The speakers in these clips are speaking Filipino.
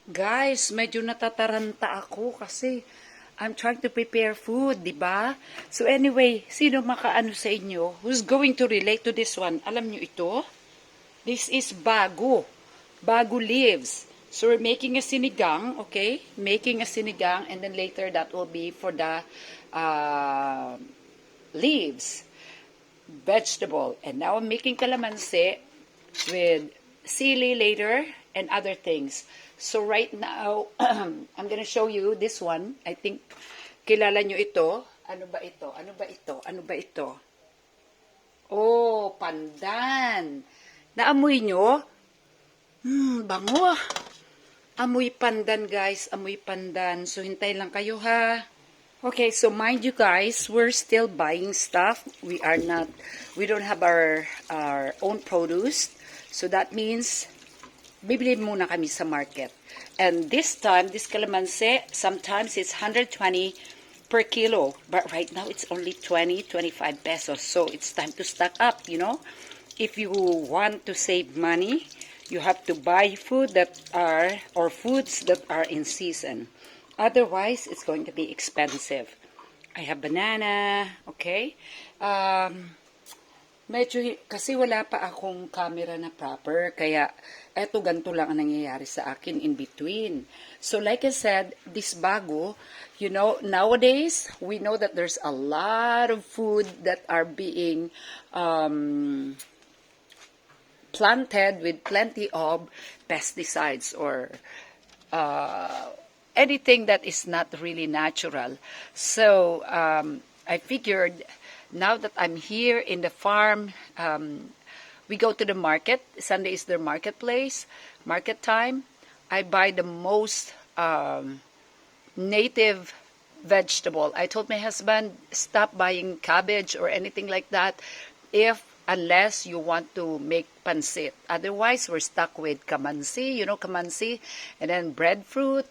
Guys, medyo natataranta ako kasi I'm trying to prepare food, di ba? So anyway, sino makaano sa inyo? Who's going to relate to this one? Alam nyo ito? This is bago. Bago leaves. So we're making a sinigang, okay? Making a sinigang and then later that will be for the leaves. Vegetable. And now I'm making calamansi with sili later and other things. So right now, I'm gonna show you this one. I think kilala nyo ito. Ano ba ito? Ano ba ito? Ano ba ito? Oh, pandan. Naamoy nyo? Bango. Amoy pandan, guys. Amoy pandan. So hintay lang kayo, ha? Okay, so mind you guys, we're still buying stuff. We don't have our own produce. So that means, bibili muna kami sa market. And this time, this calamansi, sometimes it's 120 per kilo. But right now, it's only 20, 25 pesos. So it's time to stock up, you know. If you want to save money, you have to buy foods that are in season. Otherwise, it's going to be expensive. I have banana, okay? Medyo, kasi wala pa akong camera na proper, kaya eto ganito lang ang nangyayari sa akin in between. So like I said, this bago, you know, nowadays, we know that there's a lot of food that are being planted with plenty of pesticides or anything that is not really natural. So I figured now that I'm here in the farm, we go to the market. Sunday is the marketplace, market time. I buy the most native vegetable. I told my husband, stop buying cabbage or anything like that unless you want to make pancit. Otherwise, we're stuck with kamansi, you know, kamansi, and then breadfruit,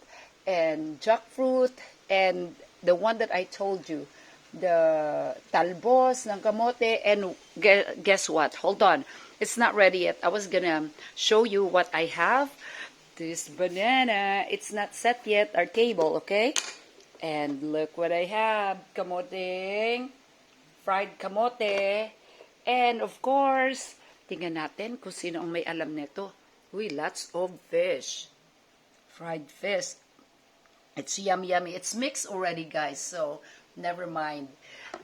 and jackfruit, and the one that I told you, the talbos ng kamote, and guess what? Hold on. It's not ready yet. I was gonna show you what I have. This banana, it's not set yet, our table, okay? And look what I have. Kamote, fried kamote, and of course, tingnan natin kung sino ang may alam nito. Uy, lots of fish. Fried fish. It's yummy, yummy. It's mixed already, guys. So, never mind.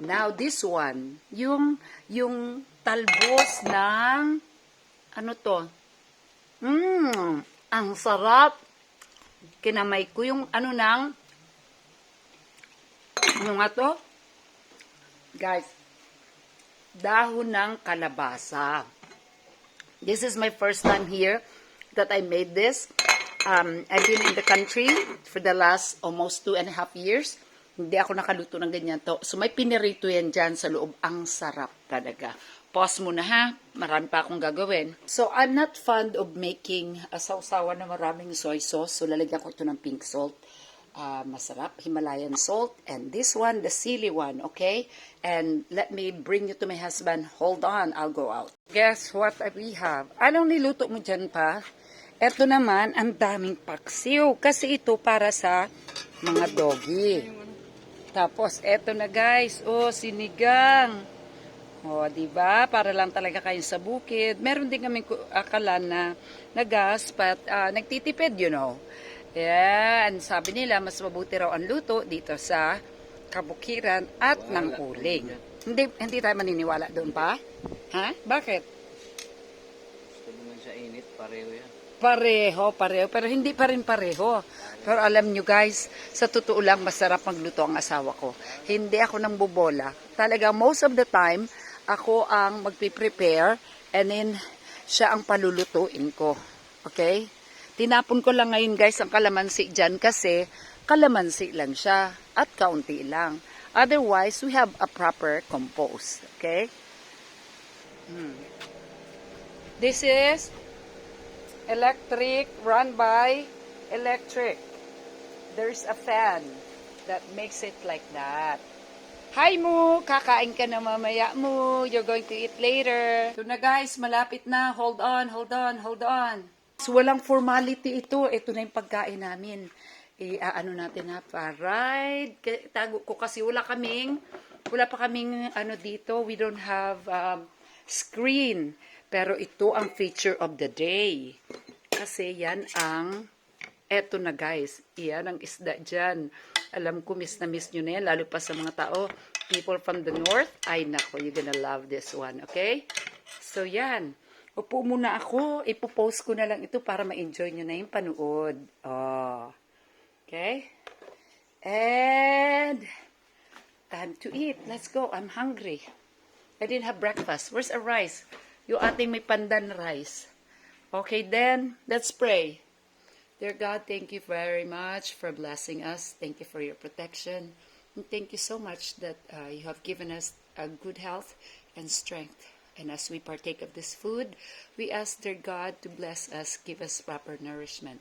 Now, this one. Yung talbos ng, ano to? Ang sarap. Kinamay ko yung ano nga to? Guys, dahon ng kalabasa. This is my first time here that I made this. I've been in the country for the last almost 2.5 years. Hindi ako nakaluto ng ganyan to. So may pinirito yan dyan sa loob. Ang sarap talaga. Pause muna ha. Marami pa akong gagawin. So I'm not fond of making sausawan na maraming soy sauce. So lalagyan ko ito ng pink salt. Masarap, Himalayan salt, and this one, the sili one, okay? And let me bring you to my husband. Hold on, I'll go out. Guess what we have? Anong niluto mo dyan pa? Ito naman, ang daming paksiw, kasi ito para sa mga doggy. Tapos, eto na guys, sinigang. Diba? Para lang talaga kayo sa bukid. Meron din kaming akalan na gas, but nagtitipid, you know. Yan, sabi nila, mas mabuti raw ang luto dito sa kabukiran at ng uling. Hindi tayo maniniwala doon pa? Ha? Bakit? Gusto naman sa init, pareho yan. Pareho. Pero hindi pa rin pareho. Pero alam nyo guys, sa totoo lang, masarap magluto ang asawa ko. Hindi ako nang bubola. Talaga, most of the time, ako ang magpiprepare and then siya ang palulutuin ko. Okay? Tinapon ko lang ngayon guys ang kalamansi dyan kasi kalamansi lang siya at kaunti lang. Otherwise, we have a proper compost. Okay? This is electric, run by electric. There's a fan that makes it like that. Hi mo! Kakain ka na mamaya mo. You're going to eat later. So na guys, malapit na. Hold on. So, walang formality ito. Ito na yung pagkain namin. Ano natin ha, paride. Tago ko kasi wala pa kaming ano dito. We don't have screen. Pero ito ang feature of the day. Kasi yan eto na guys. Yan ang isda dyan. Alam ko, miss na miss nyo na yan. Lalo pa sa mga tao, people from the north. Ay nako, you're gonna love this one. Okay? So yan. Upo muna ako. Ipopost ko na lang ito para ma-enjoy nyo na yung panood. Oh. Okay? And time to eat. Let's go. I'm hungry. I didn't have breakfast. Where's our rice? Yung ating may pandan rice. Okay then, let's pray. Dear God, thank you very much for blessing us. Thank you for your protection. And thank you so much that you have given us a good health and strength. And as we partake of this food, we ask, dear God, to bless us, give us proper nourishment.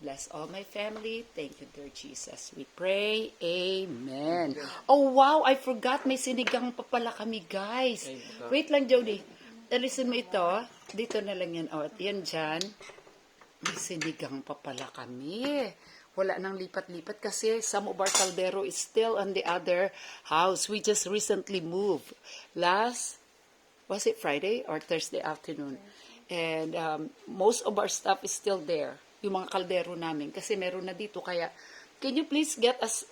Bless all my family. Thank you, dear Jesus. We pray. Amen. Oh, wow. I forgot. May sinigang pa pala kami, guys. Wait lang, Jody. Alisin mo ito. Dito na lang yan. Oh, at yan dyan. May sinigang pa pala kami. Wala nang lipat-lipat kasi some of our caldero is still on the other house. We just recently moved. Was it Friday or Thursday afternoon? And most of our stuff is still there. Yung mga kaldero namin. Kasi meron na dito. Kaya, can you please get us,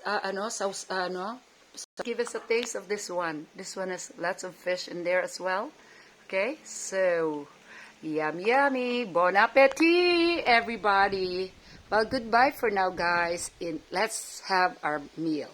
give us a taste of this one. This one has lots of fish in there as well. Okay? So, yummy. Bon appetit, everybody. Well, goodbye for now, guys. Let's have our meal.